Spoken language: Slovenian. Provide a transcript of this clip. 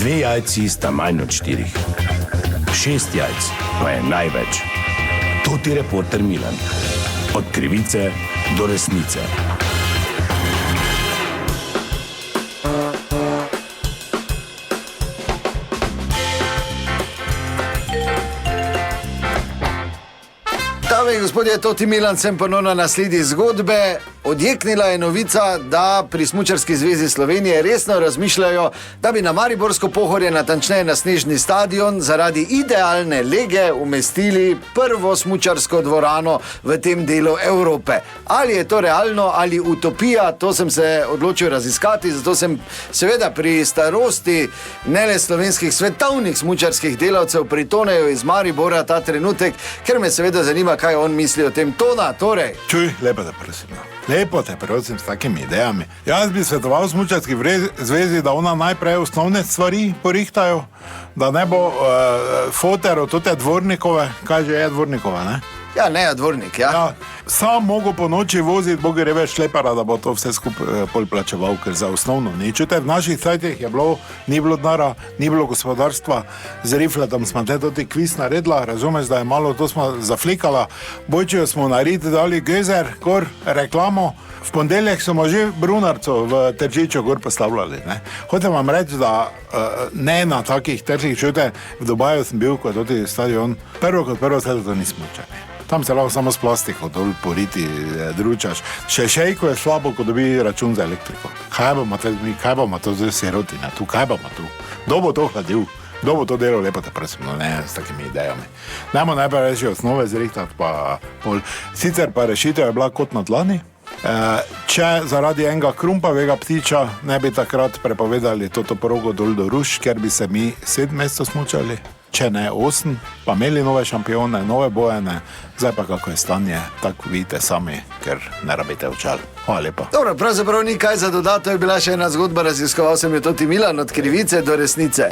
2 jajci sta manj od 4. 6 jajc pa je največ. To ti reporter Milan. Od krivice do resnice. Dame in gospodje, to ti Milan, sem ponovno na sledi zgodbe. Odjeknila je novica, da pri Smučarski zvezi Slovenije resno razmišljajo, da bi na Mariborsko Pohorje, natančneje na Snežni stadion, zaradi idealne lege umestili prvo smučarsko dvorano v tem delu Evrope. Ali je to realno ali utopija, to sem se odločil raziskati, zato sem seveda pri starosti ne le slovenskih, svetovnih smučarskih delavcev pritonejo iz Maribora ta trenutek, ker me seveda zanima, kaj on misli o tem. Tona, torej. Čuj, lepo te prosim s takimi idejami. Jaz bi svetoval Smučarski zvezi, da ona najprej osnovne stvari porihtajo, da ne bo foter od te Dvornikove, kaj že je Dvornikova, ne? Ja, ne, Dvornik, ja. Ja, sam mogo po noči voziti, bogi reve šlepara, da bo to vse skupaj pol plačeval, ker za osnovno ni. Čute, v naših cajtih je bilo, ni bilo denara, ni bilo gospodarstva, z Rifletom smo te toti kviz naredila, razumeš, da je malo, to smo zaflikala, bojčijo smo narediti, dali gezer, gor, reklamo, v ponedeljek smo že Brunarco v Tržiču gor postavljali, ne. Hotem vam reči, da ne na takih tržih, čute, v Dubaju sem bil, kot toti stadion, prvo sveto to nismo čeli. Tam se lahko samo s plastiko dol poriti, dručaš. Še šejko je slabo, ko dobi račun za elektriko. Kaj bomo to zdaj sirotine? Kaj bomo tu? Kdo bo to hladil? Kdo bo to delal? Lepo te prosim, no ne s takimi idejami. Najmo najprej reči osnove zrihtati, pa pol. Sicer pa rešitev je bila kot na dlani. Če zaradi enega krumpavega ptiča ne bi takrat prepovedali toto progo dol do Ruš, ker bi se mi 7 mesecev smučali. Če ne 8, pa imeli nove šampione, nove bojene, zdaj pa kako je stanje, tako vidite sami, ker ne rabite očal. Hvala lepa. Dobro, pravzaprav ni kaj za dodato, je bila še ena zgodba, raziskoval sem jo to ti Milan, od krivice do resnice.